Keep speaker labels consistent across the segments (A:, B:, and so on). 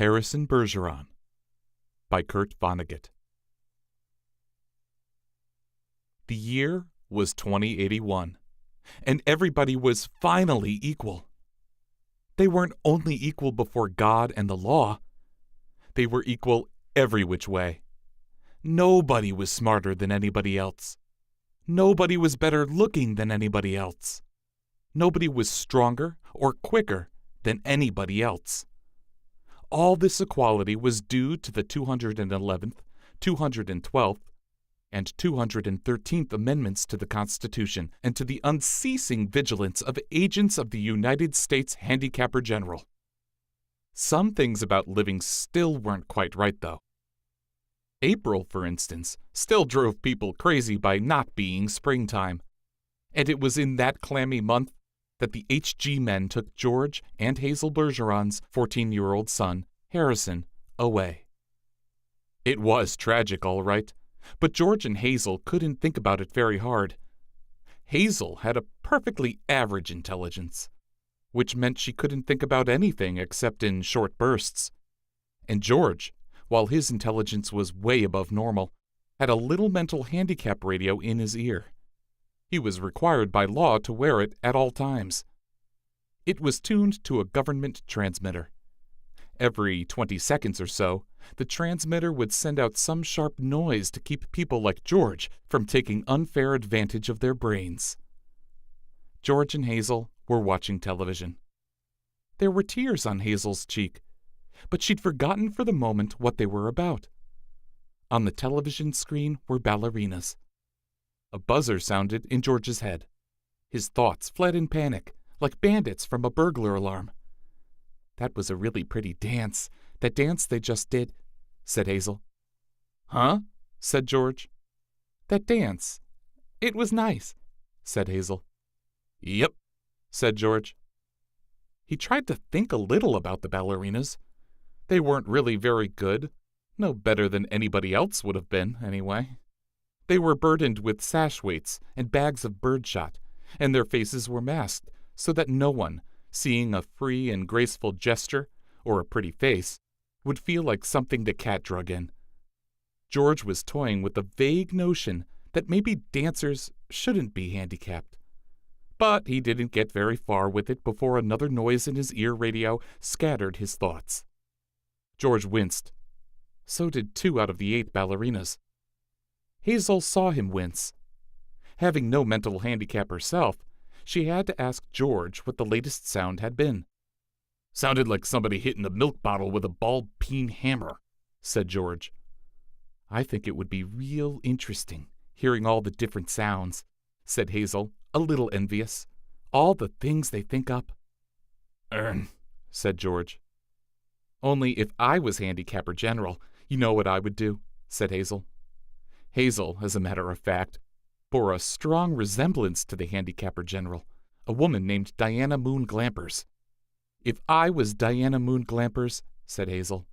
A: Harrison Bergeron by Kurt Vonnegut. The year was 2081, and everybody was finally equal. They weren't only equal before God and the law, they were equal every which way. Nobody was smarter than anybody else. Nobody was better looking than anybody else. Nobody was stronger or quicker than anybody else. All this equality was due to the 211th, 212th, and 213th Amendments to the Constitution and to the unceasing vigilance of agents of the United States Handicapper General. Some things about living still weren't quite right, though. April, for instance, still drove people crazy by not being springtime. And it was in that clammy month that the HG men took George and Hazel Bergeron's 14-year-old son, Harrison, away. It was tragic, all right, but George and Hazel couldn't think about it very hard. Hazel had a perfectly average intelligence, which meant she couldn't think about anything except in short bursts. And George, while his intelligence was way above normal, had a little mental handicap radio in his ear. He was required by law to wear it at all times. It was tuned to a government transmitter. Every 20 seconds or so, the transmitter would send out some sharp noise to keep people like George from taking unfair advantage of their brains. George and Hazel were watching television. There were tears on Hazel's cheek, but she'd forgotten for the moment what they were about. On the television screen were ballerinas. A buzzer sounded in George's head. His thoughts fled in panic, like bandits from a burglar alarm. "That was a really pretty dance, that dance they just did," said Hazel. "Huh?" said George. "That dance. It was nice," said Hazel. "Yep," said George. He tried to think a little about the ballerinas. They weren't really very good, no better than anybody else would have been, anyway. They were burdened with sash weights and bags of birdshot, and their faces were masked so that no one, seeing a free and graceful gesture or a pretty face, would feel like something the cat drug in. George was toying with the vague notion that maybe dancers shouldn't be handicapped. But he didn't get very far with it before another noise in his ear radio scattered his thoughts. George winced. So did 2 out of the 8 ballerinas. Hazel saw him wince. Having no mental handicap herself, she had to ask George what the latest sound had been. "Sounded like somebody hitting a milk bottle with a ball-peen hammer," said George. "I think it would be real interesting, hearing all the different sounds," said Hazel, a little envious. "All the things they think up." Said George. "Only if I was Handicapper General, you know what I would do," said Hazel. Hazel, as a matter of fact, bore a strong resemblance to the Handicapper General, a woman named Diana Moon Glampers. "If I was Diana Moon Glampers," said Hazel,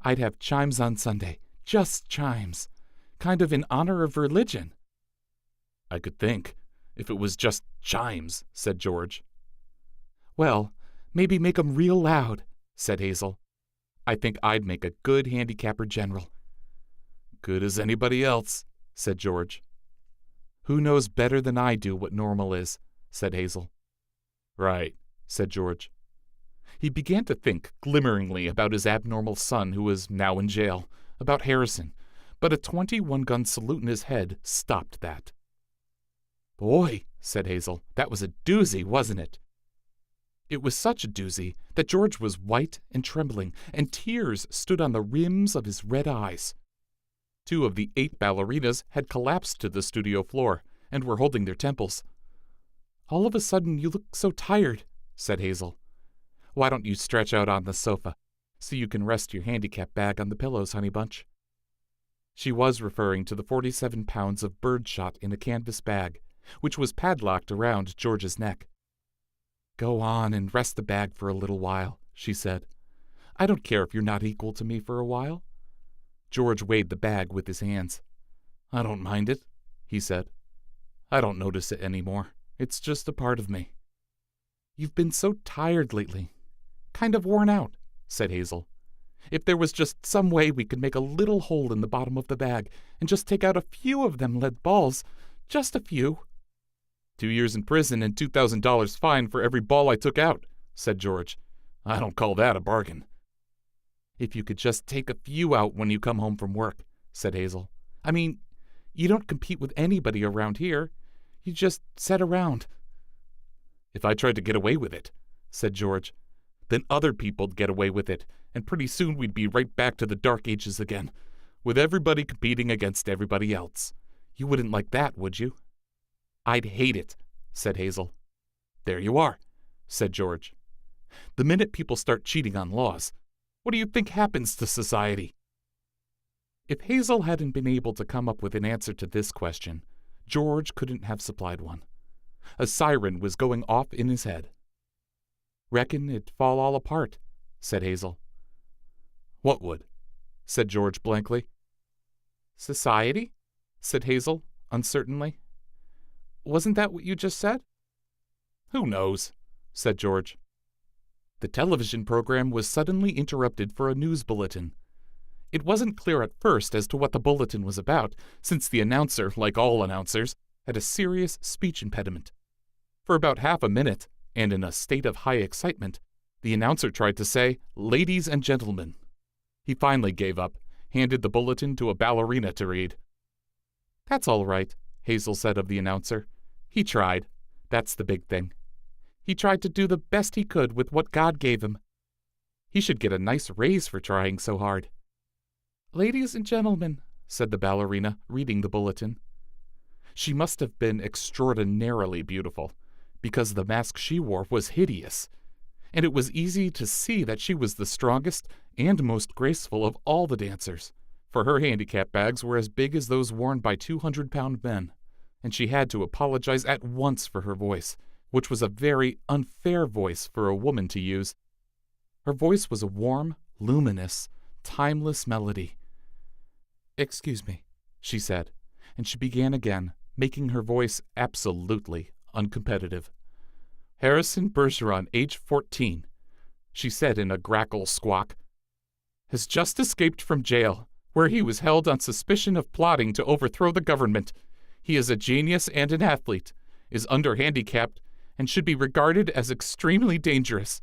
A: "I'd have chimes on Sunday, just chimes, kind of in honor of religion." "I could think, if it was just chimes," said George. "Well, maybe make 'em real loud," said Hazel. "I think I'd make a good Handicapper General." "Good as anybody else," said George. "Who knows better than I do what normal is?" said Hazel. "Right," said George. He began to think glimmeringly about his abnormal son who was now in jail, about Harrison, but a 21-gun salute in his head stopped that. "Boy," said Hazel, "that was a doozy, wasn't it?" It was such a doozy that George was white and trembling, and tears stood on the rims of his red eyes. 2 of the 8 ballerinas had collapsed to the studio floor and were holding their temples. "All of a sudden you look so tired," said Hazel. "Why don't you stretch out on the sofa, so you can rest your handicap bag on the pillows, honey bunch?" She was referring to the 47 pounds of birdshot in a canvas bag, which was padlocked around George's neck. "Go on and rest the bag for a little while," she said. "I don't care if you're not equal to me for a while." George weighed the bag with his hands. "I don't mind it," he said. "I don't notice it anymore. It's just a part of me." "You've been so tired lately. Kind of worn out," said Hazel. If there was just some way we could make a little hole in the bottom of the bag and just take out a few of them lead balls, just a few." 2 years in prison and $2,000 fine for every ball I took out," said George. "I don't call that a bargain." "If you could just take a few out when you come home from work," said Hazel. "I mean, you don't compete with anybody around here. You just sit around." "If I tried to get away with it," said George, "then other people'd get away with it, and pretty soon we'd be right back to the Dark Ages again, with everybody competing against everybody else. You wouldn't like that, would you?" "I'd hate it," said Hazel. "There you are," said George. "The minute people start cheating on laws, what do you think happens to society?" If Hazel hadn't been able to come up with an answer to this question, George couldn't have supplied one. A siren was going off in his head. "Reckon it'd fall all apart," said Hazel. "What would?" said George blankly. "Society?" said Hazel uncertainly. "Wasn't that what you just said?" "Who knows?" said George. The television program was suddenly interrupted for a news bulletin. It wasn't clear at first as to what the bulletin was about, since the announcer, like all announcers, had a serious speech impediment. For about half a minute, and in a state of high excitement, the announcer tried to say, "Ladies and gentlemen." He finally gave up, handed the bulletin to a ballerina to read. "That's all right," Hazel said of the announcer. "He tried. That's the big thing. He tried to do the best he could with what God gave him. He should get a nice raise for trying so hard." "Ladies and gentlemen," said the ballerina, reading the bulletin. She must have been extraordinarily beautiful, because the mask she wore was hideous, and it was easy to see that she was the strongest and most graceful of all the dancers, for her handicap bags were as big as those worn by 200-pound men, and she had to apologize at once for her voice, which was a very unfair voice for a woman to use. Her voice was a warm, luminous, timeless melody. "Excuse me," she said, and she began again, making her voice absolutely uncompetitive. "Harrison Bergeron, age 14, she said in a grackle squawk, "has just escaped from jail, where he was held on suspicion of plotting to overthrow the government. He is a genius and an athlete, is under-handicapped, and should be regarded as extremely dangerous."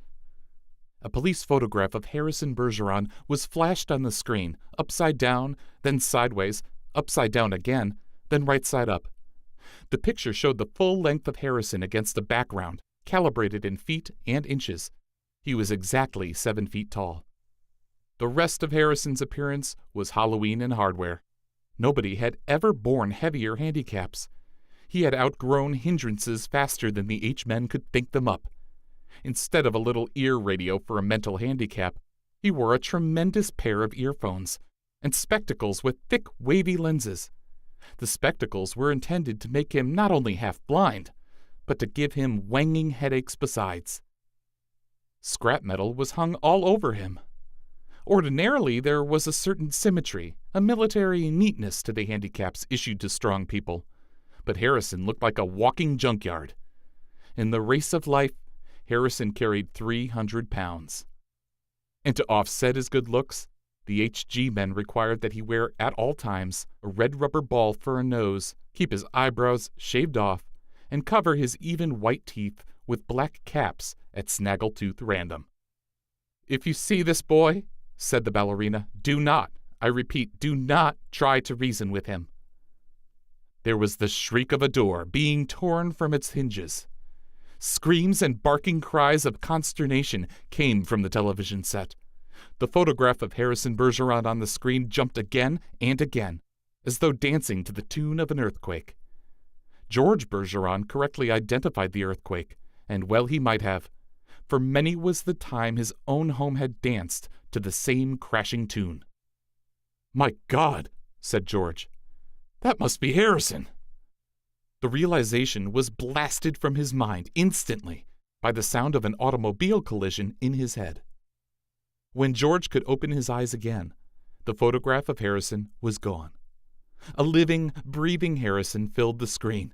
A: A police photograph of Harrison Bergeron was flashed on the screen, upside down, then sideways, upside down again, then right side up. The picture showed the full length of Harrison against a background, calibrated in feet and inches. He was exactly 7 feet tall. The rest of Harrison's appearance was Halloween in hardware. Nobody had ever borne heavier handicaps. He had outgrown hindrances faster than the H-men could think them up. Instead of a little ear radio for a mental handicap, he wore a tremendous pair of earphones and spectacles with thick, wavy lenses. The spectacles were intended to make him not only half blind, but to give him wanging headaches besides. Scrap metal was hung all over him. Ordinarily, there was a certain symmetry, a military neatness to the handicaps issued to strong people, but Harrison looked like a walking junkyard. In the race of life, Harrison carried 300 pounds. And to offset his good looks, the HG men required that he wear at all times a red rubber ball for a nose, keep his eyebrows shaved off, and cover his even white teeth with black caps at snaggletooth random. "If you see this boy," said the ballerina, "do not, I repeat, do not try to reason with him." There was the shriek of a door being torn from its hinges. Screams and barking cries of consternation came from the television set. The photograph of Harrison Bergeron on the screen jumped again and again, as though dancing to the tune of an earthquake. George Bergeron correctly identified the earthquake, and well he might have, for many was the time his own home had danced to the same crashing tune. "My God," said George, "that must be Harrison." The realization was blasted from his mind instantly by the sound of an automobile collision in his head. When George could open his eyes again, the photograph of Harrison was gone. A living, breathing Harrison filled the screen.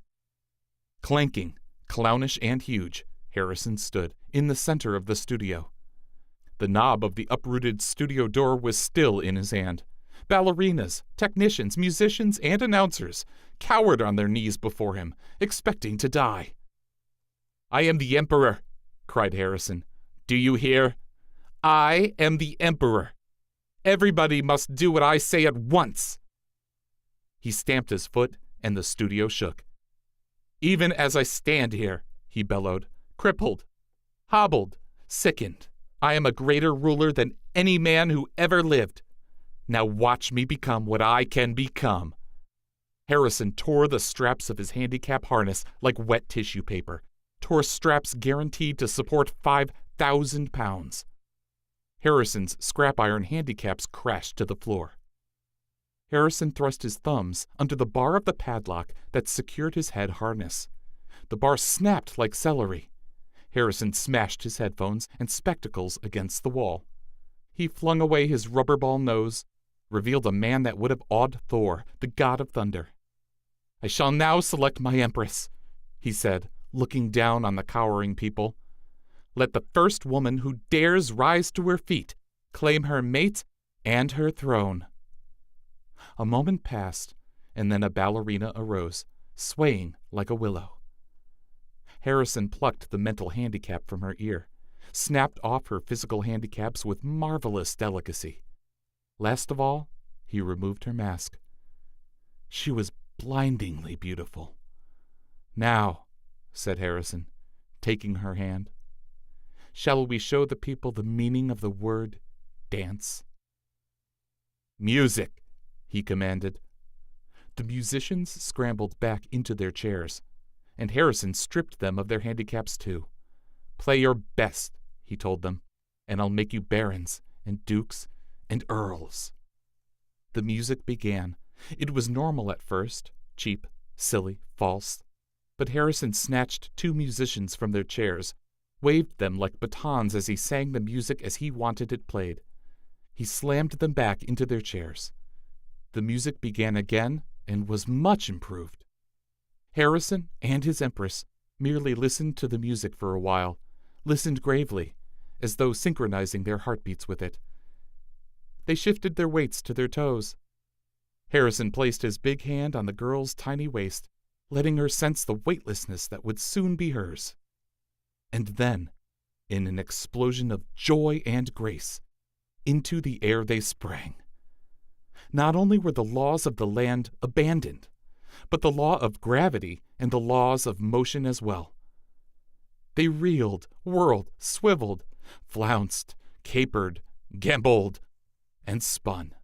A: Clanking, clownish and huge, Harrison stood in the center of the studio. The knob of the uprooted studio door was still in his hand. Ballerinas, technicians, musicians, and announcers cowered on their knees before him, expecting to die. "I am the Emperor," cried Harrison. "Do you hear? I am the Emperor. Everybody must do what I say at once." He stamped his foot, and the studio shook. "Even as I stand here," he bellowed, "crippled, hobbled, sickened, I am a greater ruler than any man who ever lived. Now watch me become what I can become." Harrison tore the straps of his handicap harness like wet tissue paper, tore straps guaranteed to support 5,000 pounds. Harrison's scrap iron handicaps crashed to the floor. Harrison thrust his thumbs under the bar of the padlock that secured his head harness. The bar snapped like celery. Harrison smashed his headphones and spectacles against the wall. He flung away his rubber ball nose, revealed a man that would have awed Thor, the god of thunder. "I shall now select my empress," he said, looking down on the cowering people. "Let the first woman who dares rise to her feet claim her mate and her throne." A moment passed, and then a ballerina arose, swaying like a willow. Harrison plucked the mental handicap from her ear, snapped off her physical handicaps with marvelous delicacy. Last of all, he removed her mask. She was blindingly beautiful. "Now," said Harrison, taking her hand, "shall we show the people the meaning of the word dance?" "Music!" he commanded. The musicians scrambled back into their chairs, and Harrison stripped them of their handicaps too. "Play your best," he told them, "and I'll make you barons and dukes and earls." The music began. It was normal at first, cheap, silly, false. But Harrison snatched two musicians from their chairs, waved them like batons as he sang the music as he wanted it played. He slammed them back into their chairs. The music began again and was much improved. Harrison and his empress merely listened to the music for a while, listened gravely, as though synchronizing their heartbeats with it. They shifted their weights to their toes. Harrison placed his big hand on the girl's tiny waist, letting her sense the weightlessness that would soon be hers. And then, in an explosion of joy and grace, into the air they sprang. Not only were the laws of the land abandoned, but the law of gravity and the laws of motion as well. They reeled, whirled, swiveled, flounced, capered, gamboled, and spun.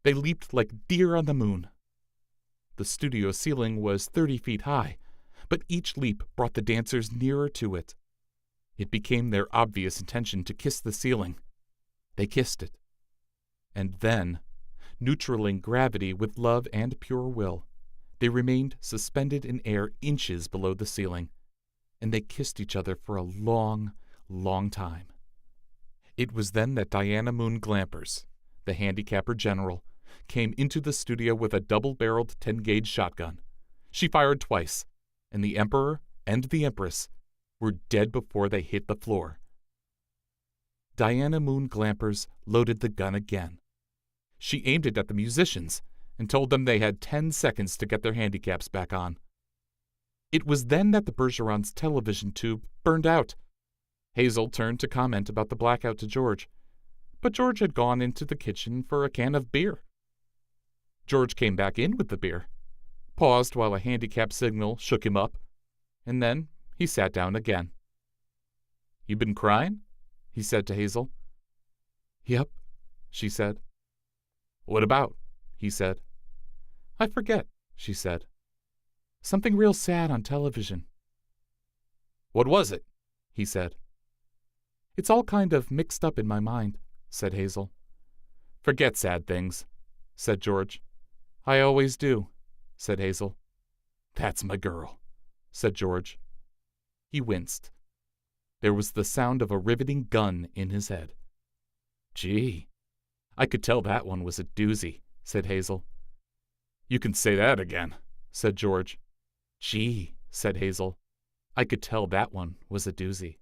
A: They leaped like deer on the moon. The studio ceiling was 30 feet high, but each leap brought the dancers nearer to it. It became their obvious intention to kiss the ceiling. They kissed it. And then, neutraling gravity with love and pure will, they remained suspended in air inches below the ceiling, and they kissed each other for a long, long time. It was then that Diana Moon Glampers, the handicapper general, came into the studio with a double-barreled 10-gauge shotgun. She fired twice, and the Emperor and the Empress were dead before they hit the floor. Diana Moon Glampers loaded the gun again. She aimed it at the musicians and told them they had 10 seconds to get their handicaps back on. It was then that the Bergeron's television tube burned out. Hazel turned to comment about the blackout to George, but George had gone into the kitchen for a can of beer. George came back in with the beer, paused while a handicap signal shook him up, and then he sat down again. "You been crying?" he said to Hazel. "Yep," she said. "What about?" he said. "I forget," she said. "Something real sad on television." "What was it?" he said. "It's all kind of mixed up in my mind," said Hazel. "Forget sad things," said George. "I always do," said Hazel. "That's my girl," said George. He winced. There was the sound of a riveting gun in his head. "Gee, I could tell that one was a doozy," said Hazel. "You can say that again," said George. "Gee," said Hazel. "I could tell that one was a doozy."